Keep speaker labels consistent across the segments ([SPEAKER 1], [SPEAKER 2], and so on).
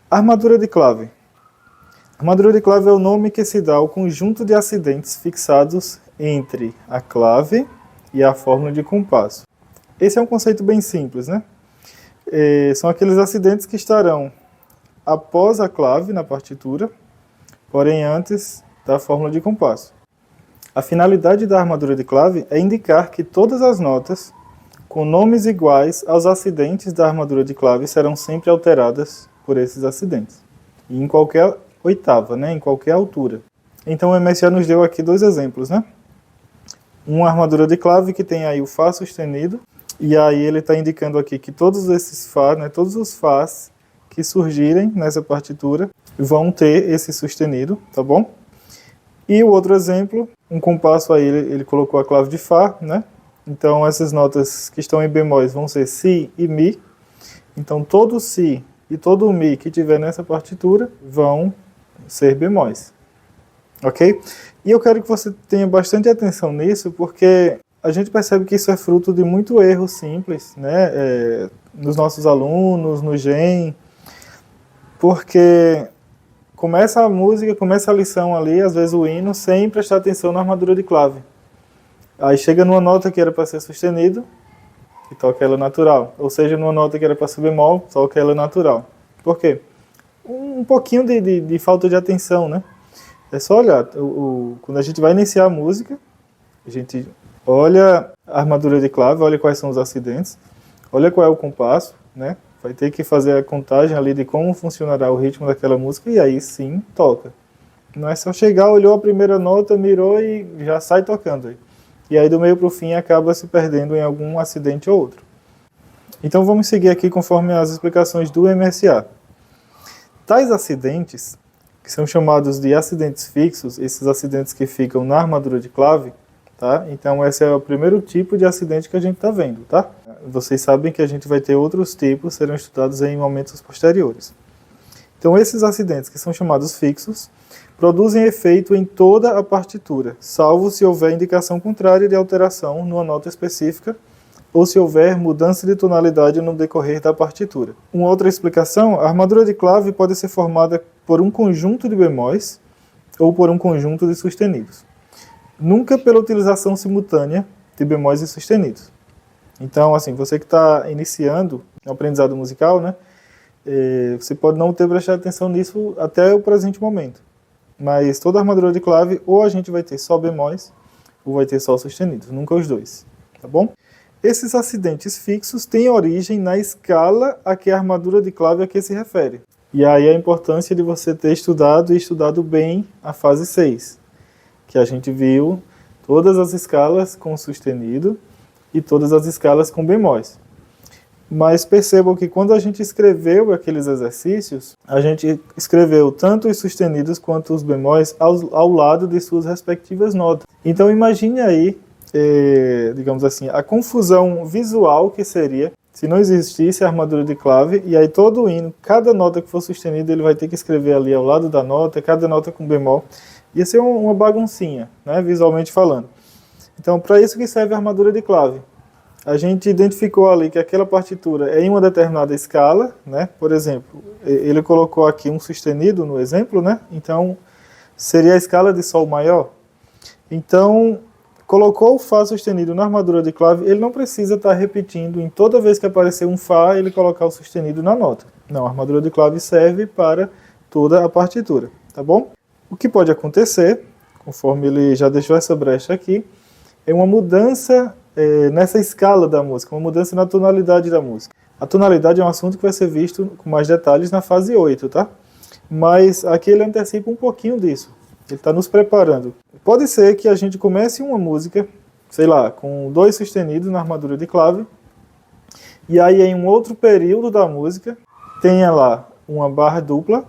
[SPEAKER 1] Armadura de clave. Armadura de clave é o nome que se dá ao conjunto de acidentes fixados entre a clave e a fórmula de compasso. Esse é um conceito bem simples, né? São aqueles acidentes que estarão após a clave na partitura, porém antes da fórmula de compasso. A finalidade da armadura de clave é indicar que todas as notas com nomes iguais aos acidentes da armadura de clave serão sempre alteradas por esses acidentes. E em qualquer oitava, né? Em qualquer altura. Então o MSA nos deu aqui dois exemplos, né? Uma armadura de clave que tem aí o Fá sustenido, e aí ele está indicando aqui que todos esses Fá, né, todos os Fás que surgirem nessa partitura vão ter esse sustenido, tá bom? E o outro exemplo, um compasso aí, ele colocou a clave de Fá, né? Então essas notas que estão em bemóis vão ser Si e Mi. Então todo Si e todo Mi que tiver nessa partitura vão ser bemóis. Ok? E eu quero que você tenha bastante atenção nisso, porque a gente percebe que isso é fruto de muito erro simples, né? Nos nossos alunos, no GEM, porque começa a música, começa a lição ali, às vezes o hino, sem prestar atenção na armadura de clave. Aí chega numa nota que era para ser sustenido, e toca ela natural. Ou seja, numa nota que era para ser bemol, toca ela natural. Por quê? Um pouquinho de falta de atenção, né? É só olhar, quando a gente vai iniciar a música, a gente olha a armadura de clave, olha quais são os acidentes, olha qual é o compasso, né? Vai ter que fazer a contagem ali de como funcionará o ritmo daquela música e aí sim toca. Não é só chegar, olhou a primeira nota, mirou e já sai tocando aí. E aí do meio para o fim acaba se perdendo em algum acidente ou outro. Então vamos seguir aqui conforme as explicações do MSA. Tais acidentes, que são chamados de acidentes fixos, esses acidentes que ficam na armadura de clave, tá? Então esse é o primeiro tipo de acidente que a gente está vendo, tá? Vocês sabem que a gente vai ter outros tipos, serão estudados em momentos posteriores. Então esses acidentes, que são chamados fixos, produzem efeito em toda a partitura, salvo se houver indicação contrária de alteração numa nota específica, ou se houver mudança de tonalidade no decorrer da partitura. Uma outra explicação, a armadura de clave pode ser formada por um conjunto de bemóis ou por um conjunto de sustenidos. Nunca pela utilização simultânea de bemóis e sustenidos. Então, assim, você que está iniciando o aprendizado musical, né, você pode não ter prestado atenção nisso até o presente momento. Mas toda armadura de clave, ou a gente vai ter só bemóis, ou vai ter só sustenidos, nunca os dois, tá bom? Esses acidentes fixos têm origem na escala a que a armadura de clave a que se refere. E aí a importância de você ter estudado e estudado bem a fase 6, que a gente viu todas as escalas com sustenido e todas as escalas com bemóis. Mas percebam que quando a gente escreveu aqueles exercícios, a gente escreveu tanto os sustenidos quanto os bemóis ao lado de suas respectivas notas. Então imagine aí, digamos assim, a confusão visual que seria se não existisse a armadura de clave, e aí todo o hino, cada nota que for sustenida, ele vai ter que escrever ali ao lado da nota, cada nota com bemol. Ia ser uma baguncinha, né, visualmente falando. Então, para isso que serve a armadura de clave. A gente identificou ali que aquela partitura é em uma determinada escala, né? Por exemplo, ele colocou aqui um sustenido no exemplo, né? Então, seria a escala de Sol maior. Então, colocou o Fá sustenido na armadura de clave, ele não precisa estar repetindo em toda vez que aparecer um Fá, ele colocar o sustenido na nota. Não, a armadura de clave serve para toda a partitura, tá bom? O que pode acontecer, conforme ele já deixou essa brecha aqui, é uma mudança nessa escala da música, uma mudança na tonalidade da música. A tonalidade é um assunto que vai ser visto com mais detalhes na fase 8, tá? Mas aqui ele antecipa um pouquinho disso. Ele está nos preparando. Pode ser que a gente comece uma música, sei lá, com 2 sustenidos na armadura de clave, e aí em um outro período da música tenha lá uma barra dupla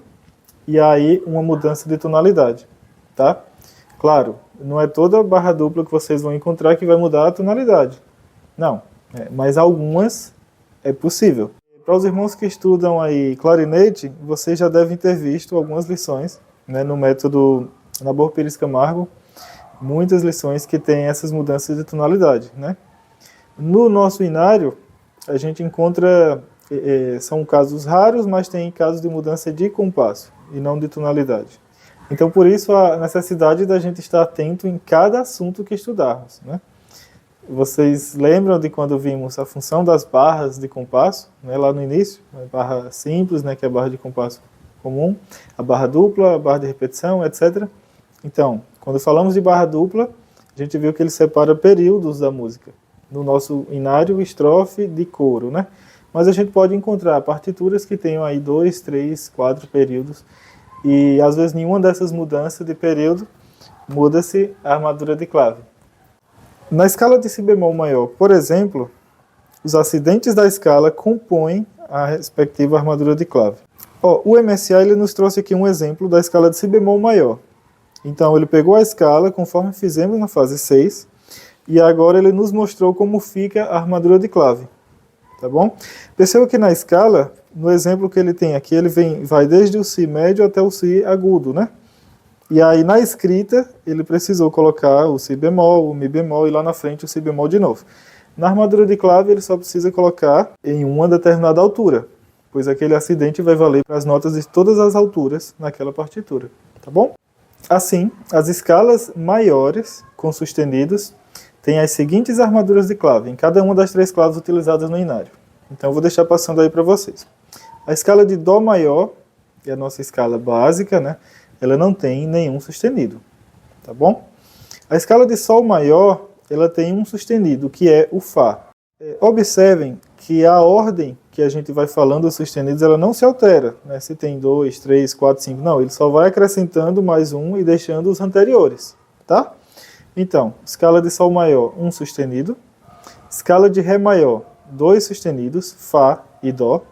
[SPEAKER 1] e aí uma mudança de tonalidade, tá? Claro, não é toda barra dupla que vocês vão encontrar que vai mudar a tonalidade. Não, mas algumas é possível. Para os irmãos que estudam aí clarinete, vocês já devem ter visto algumas lições, né, no método Nabor Pires Camargo, muitas lições que têm essas mudanças de tonalidade, né? No nosso inário, a gente encontra são casos raros, mas tem casos de mudança de compasso e não de tonalidade. Então, por isso, a necessidade da gente estar atento em cada assunto que estudarmos, né? Vocês lembram de quando vimos a função das barras de compasso, né, lá no início? A barra simples, né, que é a barra de compasso comum, a barra dupla, a barra de repetição, etc. Então, quando falamos de barra dupla, a gente viu que ele separa períodos da música. No nosso inário, estrofe de coro, né? Mas a gente pode encontrar partituras que tenham aí 2, 3, 4 períodos. E às vezes nenhuma dessas mudanças de período muda-se a armadura de clave. Na escala de si bemol maior, por exemplo, os acidentes da escala compõem a respectiva armadura de clave. O MSA ele nos trouxe aqui um exemplo da escala de si bemol maior. Então ele pegou a escala conforme fizemos na fase 6 e agora ele nos mostrou como fica a armadura de clave. Tá bom? Perceba que na escala, no exemplo que ele tem aqui, ele vai desde o si médio até o si agudo, né? E aí na escrita, ele precisou colocar o si bemol, o mi bemol e lá na frente o si bemol de novo. Na armadura de clave, ele só precisa colocar em uma determinada altura, pois aquele acidente vai valer para as notas de todas as alturas naquela partitura, tá bom? Assim, as escalas maiores com sustenidos têm as seguintes armaduras de clave, em cada uma das 3 claves utilizadas no inário. Então eu vou deixar passando aí para vocês. A escala de Dó maior, que é a nossa escala básica, né? Ela não tem nenhum sustenido, tá bom? A escala de Sol maior, ela tem um sustenido, que é o Fá. Observem que a ordem que a gente vai falando os sustenidos, ela não se altera, né? Se tem 2, 3, 4, 5, não, ele só vai acrescentando mais um e deixando os anteriores, tá? Então, escala de Sol maior, um sustenido. Escala de Ré maior, 2 sustenidos, Fá e Dó.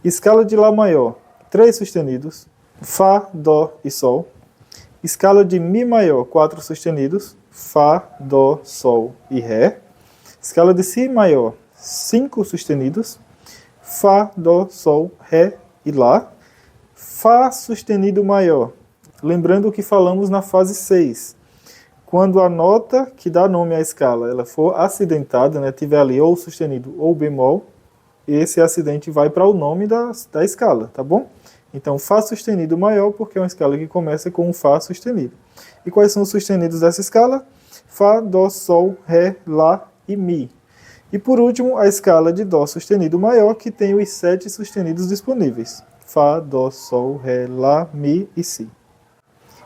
[SPEAKER 1] Escala de Lá maior, 3 sustenidos, Fá, Dó e Sol. Escala de Mi maior, 4 sustenidos, Fá, Dó, Sol e Ré. Escala de Si maior, 5 sustenidos, Fá, Dó, Sol, Ré e Lá. Fá sustenido maior, lembrando o que falamos na fase 6. Quando a nota que dá nome à escala ela for acidentada, né, tiver ali ou sustenido ou bemol, esse acidente vai para o nome da escala, tá bom? Então, Fá sustenido maior, porque é uma escala que começa com um Fá sustenido. E quais são os sustenidos dessa escala? Fá, Dó, Sol, Ré, Lá e Mi. E por último, a escala de Dó sustenido maior, que tem os 7 sustenidos disponíveis. Fá, Dó, Sol, Ré, Lá, Mi e Si.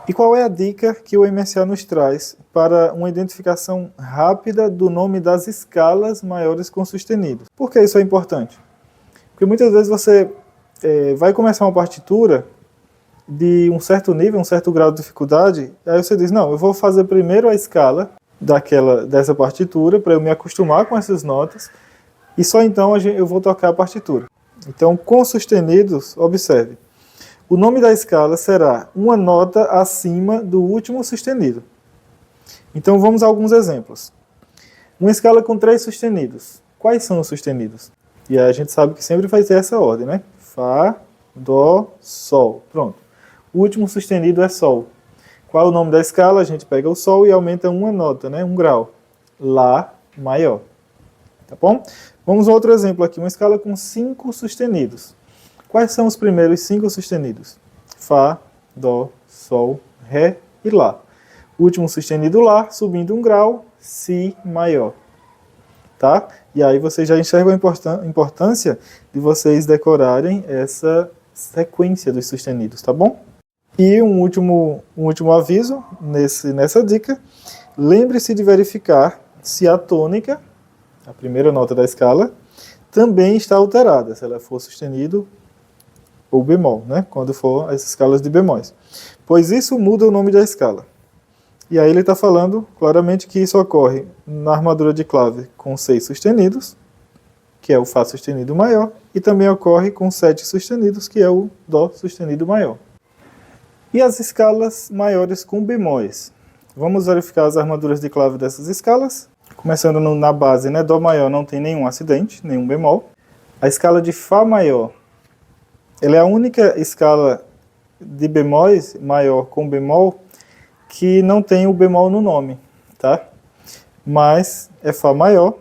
[SPEAKER 1] E qual é a dica que o MSA nos traz para uma identificação rápida do nome das escalas maiores com sustenidos? Por que isso é importante? Porque muitas vezes você vai começar uma partitura de um certo nível, um certo grau de dificuldade, aí você diz, não, eu vou fazer primeiro a escala dessa partitura para eu me acostumar com essas notas e só então eu vou tocar a partitura. Então, com sustenidos, observe. O nome da escala será uma nota acima do último sustenido. Então vamos a alguns exemplos. Uma escala com 3 sustenidos. Quais são os sustenidos? E aí a gente sabe que sempre vai ter essa ordem, né? Fá, Dó, Sol. Pronto. O último sustenido é Sol. Qual é o nome da escala? A gente pega o Sol e aumenta uma nota, né? Um grau. Lá maior. Tá bom? Vamos a outro exemplo aqui. Uma escala com 5 sustenidos. Quais são os primeiros 5 sustenidos? Fá, Dó, Sol, Ré e Lá. O último sustenido Lá, subindo um grau, Si maior. Tá? E aí vocês já enxergam a importância de vocês decorarem essa sequência dos sustenidos, tá bom? E um último aviso nessa dica. Lembre-se de verificar se a tônica, a primeira nota da escala, também está alterada, se ela for sustenido ou bemol, né? Quando for as escalas de bemóis. Pois isso muda o nome da escala. E aí ele está falando claramente que isso ocorre na armadura de clave com 6 sustenidos, que é o Fá sustenido maior, e também ocorre com 7 sustenidos, que é o Dó sustenido maior. E as escalas maiores com bemóis? Vamos verificar as armaduras de clave dessas escalas. Começando na base, né? Dó maior não tem nenhum acidente, nenhum bemol. A escala de Fá maior, ela é a única escala de bemóis maior com bemol que não tem o bemol no nome, tá? Mas é Fá maior.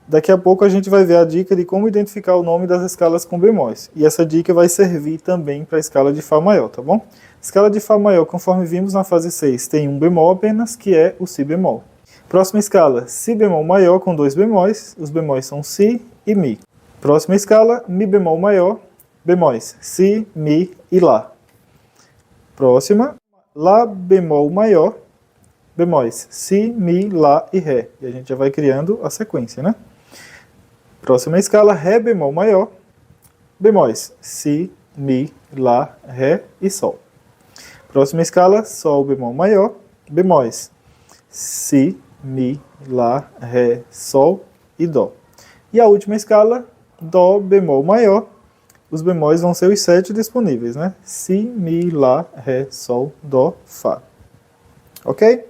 [SPEAKER 1] Daqui a pouco a gente vai ver a dica de como identificar o nome das escalas com bemóis. E essa dica vai servir também para a escala de Fá maior, tá bom? Escala de Fá maior, conforme vimos na fase 6, tem um bemol apenas, que é o Si bemol. Próxima escala, Si bemol maior com 2 bemóis, os bemóis são Si e Mi. Próxima escala, Mi bemol maior, bemóis Si, Mi e Lá. Próxima, Lá bemol maior, bemóis Si, Mi, Lá e Ré. E a gente já vai criando a sequência, né? Próxima escala, Ré bemol maior, bemóis Si, Mi, Lá, Ré e Sol. Próxima escala, Sol bemol maior, bemóis Si, Mi, Lá, Ré, Sol e Dó. E a última escala, Dó bemol maior, os bemóis vão ser os 7 disponíveis, né? Si, Mi, Lá, Ré, Sol, Dó, Fá. Ok?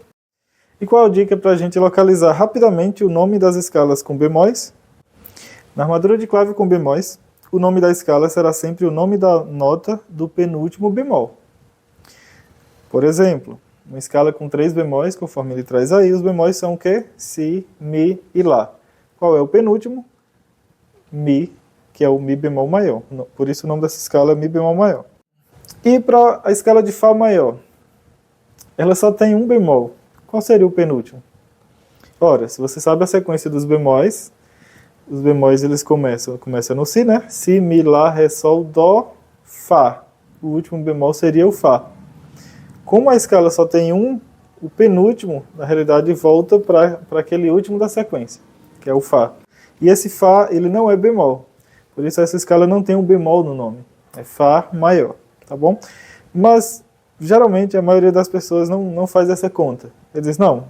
[SPEAKER 1] E qual a dica para a gente localizar rapidamente o nome das escalas com bemóis? Na armadura de clave com bemóis, o nome da escala será sempre o nome da nota do penúltimo bemol. Por exemplo, uma escala com 3 bemóis, conforme ele traz aí, os bemóis são o quê? Si, Mi e Lá. Qual é o penúltimo? Mi, que é o Mi bemol maior. Por isso o nome dessa escala é Mi bemol maior. E para a escala de Fá maior, ela só tem um bemol. Qual seria o penúltimo? Ora, se você sabe a sequência dos bemóis, os bemóis eles começam no Si, né? Si, Mi, Lá, Ré, Sol, Dó, Fá. O último bemol seria o Fá. Como a escala só tem um, o penúltimo, na realidade, volta para aquele último da sequência, que é o Fá. E esse Fá, ele não é bemol. Por isso essa escala não tem um bemol no nome. É Fá maior, tá bom? Mas, geralmente, a maioria das pessoas não faz essa conta. Ele diz, não,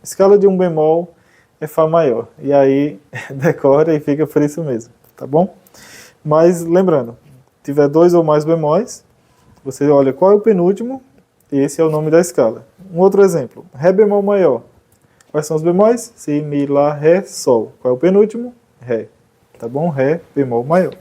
[SPEAKER 1] escala de um bemol é Fá maior. E aí, decora e fica por isso mesmo, tá bom? Mas, lembrando, se tiver 2 ou mais bemóis, você olha qual é o penúltimo, e esse é o nome da escala. Um outro exemplo, Ré bemol maior. Quais são os bemóis? Si, Mi, Lá, Ré, Sol. Qual é o penúltimo? Ré. Tá bom? Ré bemol maior.